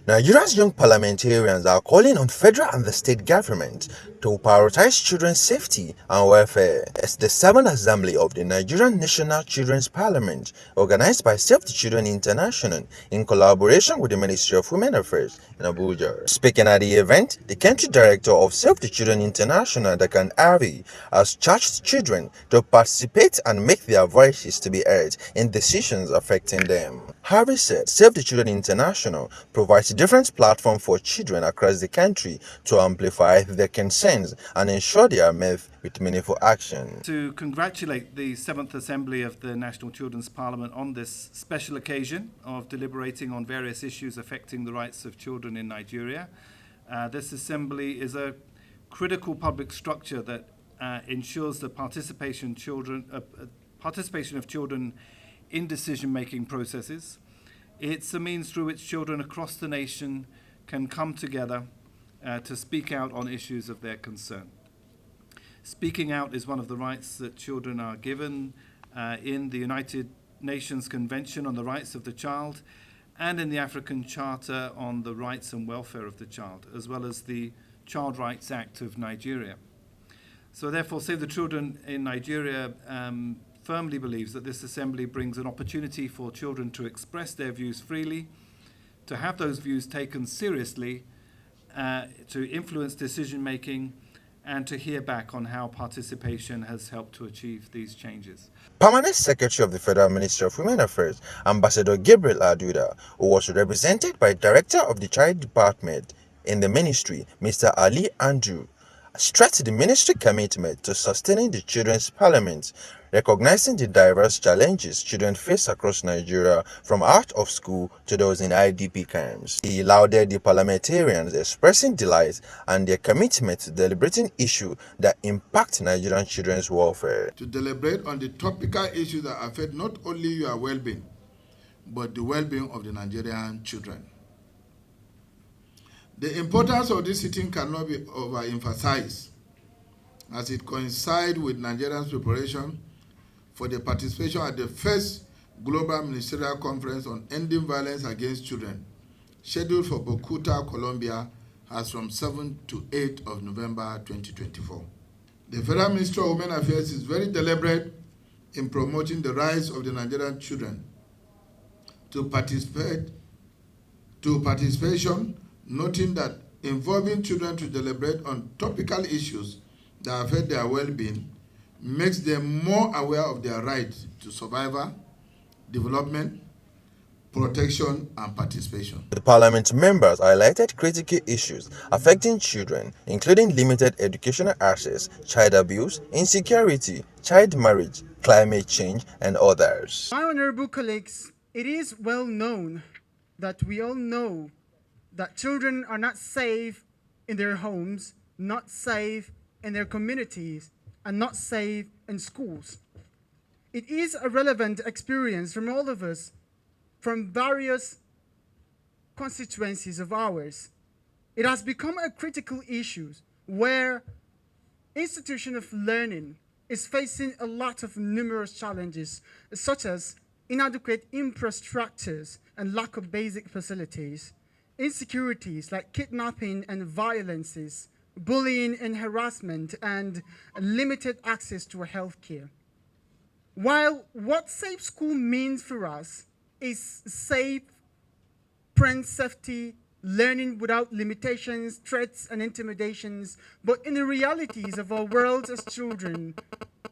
Nigeria's young parliamentarians are calling on federal and the state government to prioritize children's safety and welfare. It's the 7th Assembly of the Nigerian National Children's Parliament, organized by Save the Children International in collaboration with the Ministry of Women Affairs in Abuja. Speaking at the event, the country director of Save the Children International, Dakan Avi, has charged children to participate and make their voices to be heard in decisions affecting them. Harvey said Save the Children International provides different platforms for children across the country to amplify their concerns and ensure they are met with meaningful action. To congratulate the 7th Assembly of the National Children's Parliament on this special occasion of deliberating on various issues affecting the rights of children in Nigeria. This assembly is a critical public structure that ensures the participation of children in decision-making processes. It's a means through which children across the nation can come together to speak out on issues of their concern. Speaking out is one of the rights that children are given in the United Nations Convention on the Rights of the Child and in the African Charter on the Rights and Welfare of the Child, as well as the Child Rights Act of Nigeria. So therefore, Save the Children in Nigeria firmly believes that this assembly brings an opportunity for children to express their views freely, to have those views taken seriously, to influence decision-making, and to hear back on how participation has helped to achieve these changes. Permanent Secretary of the Federal Ministry of Women Affairs, Ambassador Gabriel Aduda, who was represented by Director of the Child Department in the ministry, Mr. Ali Andrew, stressed the ministry commitment to sustaining the Children's Parliament, recognizing the diverse challenges children face across Nigeria, from out of school to those in IDP camps. He lauded the parliamentarians expressing delight and their commitment to deliberating issues that impact Nigerian children's welfare. To deliberate on the topical issues that affect not only your well-being, but the well-being of the Nigerian children. The importance of this sitting cannot be overemphasized, as it coincides with Nigeria's preparation for the participation at the first Global Ministerial Conference on Ending Violence Against Children, scheduled for Bogota, Colombia, as from 7 to 8 of November 2024. The Federal Ministry of Women Affairs is very deliberate in promoting the rights of the Nigerian children to participation, noting that involving children to deliberate on topical issues that affect their well-being makes them more aware of their rights to survival, development, protection, and participation. The Parliament members highlighted critical issues affecting children, including limited educational access, child abuse, insecurity, child marriage, climate change, and others. My honorable colleagues, it is well known that we all know that children are not safe in their homes, not safe in their communities, and not safe in schools. It is a relevant experience from all of us, from various constituencies of ours. It has become a critical issue where institution of learning is facing a lot of numerous challenges, such as inadequate infrastructures and lack of basic facilities, insecurities like kidnapping and violences, bullying and harassment, and limited access to health care. While what Safe School means for us is safe, parent safety, learning without limitations, threats, and intimidations, but in the realities of our world as children,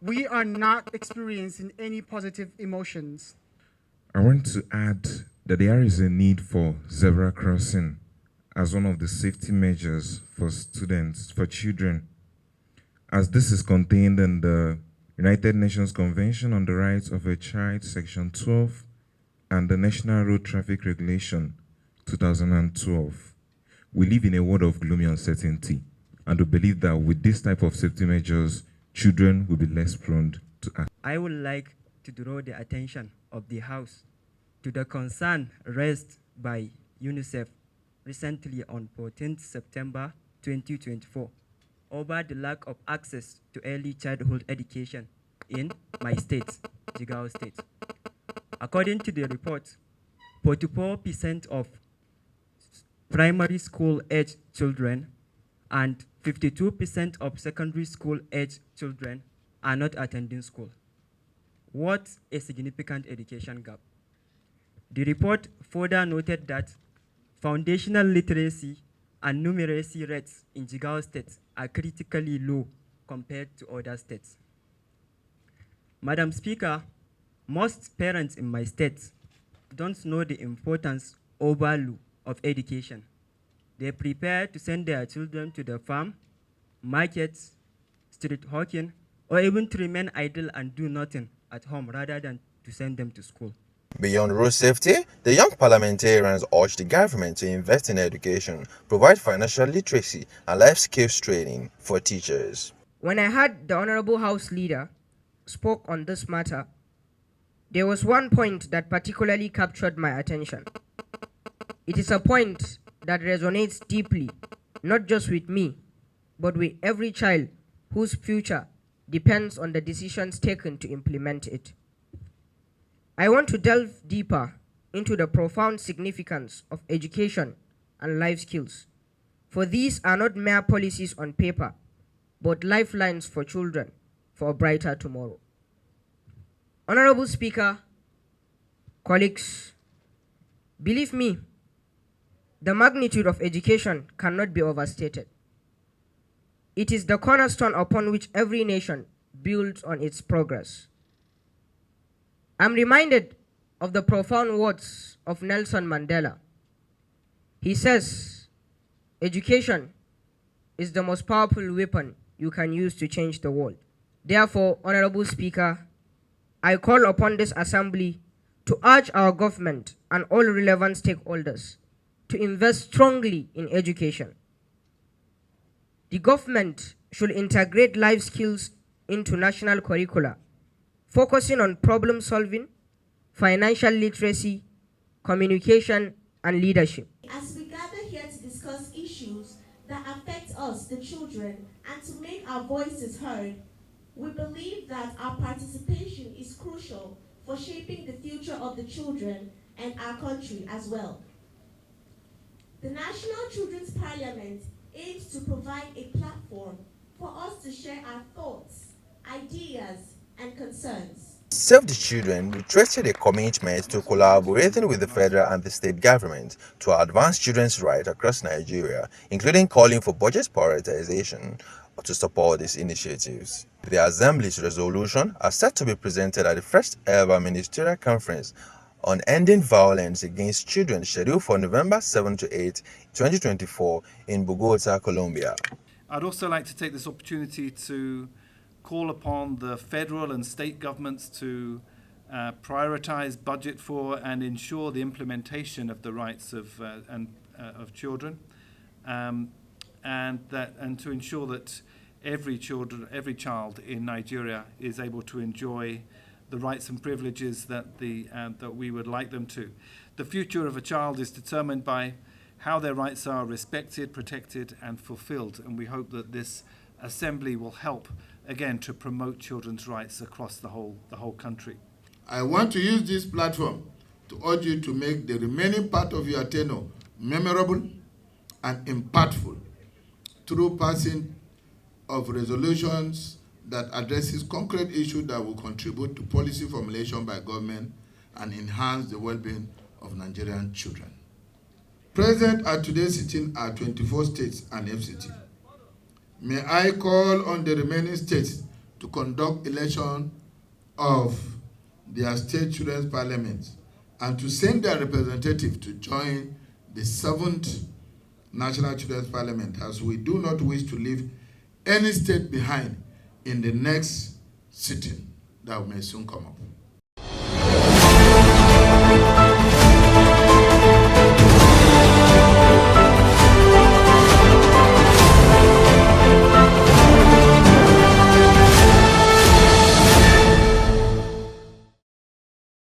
we are not experiencing any positive emotions. I want to add that there is a need for zebra crossing as one of the safety measures for students, for children, as this is contained in the United Nations Convention on the Rights of a Child, Section 12, and the National Road Traffic Regulation, 2012. We live in a world of gloomy uncertainty, and we believe that with this type of safety measures, children will be less prone to act. I would like to draw the attention of the House to the concern raised by UNICEF recently on 14th September 2024 over the lack of access to early childhood education in my state, Jigawa State. According to the report, 44% of primary school age children and 52% of secondary school age children are not attending school. What a significant education gap. The report further noted that foundational literacy and numeracy rates in Jigawa State are critically low compared to other states. Madam Speaker, most parents in my state don't know the importance or value of education. They prepare to send their children to the farm, markets, street hawking, or even to remain idle and do nothing at home rather than to send them to school. Beyond road safety, the young parliamentarians urged the government to invest in education, provide financial literacy and life skills training for teachers. When I heard the Honorable House Leader spoke on this matter, there was one point that particularly captured my attention. It is a point that resonates deeply, not just with me, but with every child whose future depends on the decisions taken to implement it. I want to delve deeper into the profound significance of education and life skills, for these are not mere policies on paper, but lifelines for children for a brighter tomorrow. Honorable Speaker, colleagues, believe me, the magnitude of education cannot be overstated. It is the cornerstone upon which every nation builds on its progress. I'm reminded of the profound words of Nelson Mandela. He says, education is the most powerful weapon you can use to change the world. Therefore, Honorable Speaker, I call upon this assembly to urge our government and all relevant stakeholders to invest strongly in education. The government should integrate life skills into national curricula, focusing on problem solving, financial literacy, communication, and leadership. As we gather here to discuss issues that affect us, the children, and to make our voices heard, we believe that our participation is crucial for shaping the future of the children and our country as well. The National Children's Parliament aims to provide a platform for us to share our thoughts, ideas, and concerns. Save the Children reiterated a commitment to collaborating with the federal and the state government to advance children's rights across Nigeria, including calling for budget prioritization to support these initiatives. The Assembly's resolution are set to be presented at the first ever ministerial conference on ending violence against children scheduled for November 7 to 8, 2024 in Bogota, Colombia. I'd also like to take this opportunity to call upon the federal and state governments to prioritize budget for and ensure the implementation of the rights of children, and to ensure that every child in Nigeria is able to enjoy the rights and privileges that we would like them to. The future of a child is determined by how their rights are respected, protected, and fulfilled, and we hope that this assembly will help again to promote children's rights across the whole country. I want to use this platform to urge you to make the remaining part of your tenure memorable and impactful through passing of resolutions that addresses concrete issues that will contribute to policy formulation by government and enhance the well-being of Nigerian children. Present at today's sitting are 24 states and FCT. May I call on the remaining states to conduct election of their state children's parliaments and to send their representative to join the 7th National Children's Parliament, as we do not wish to leave any state behind in the next sitting that may soon come up.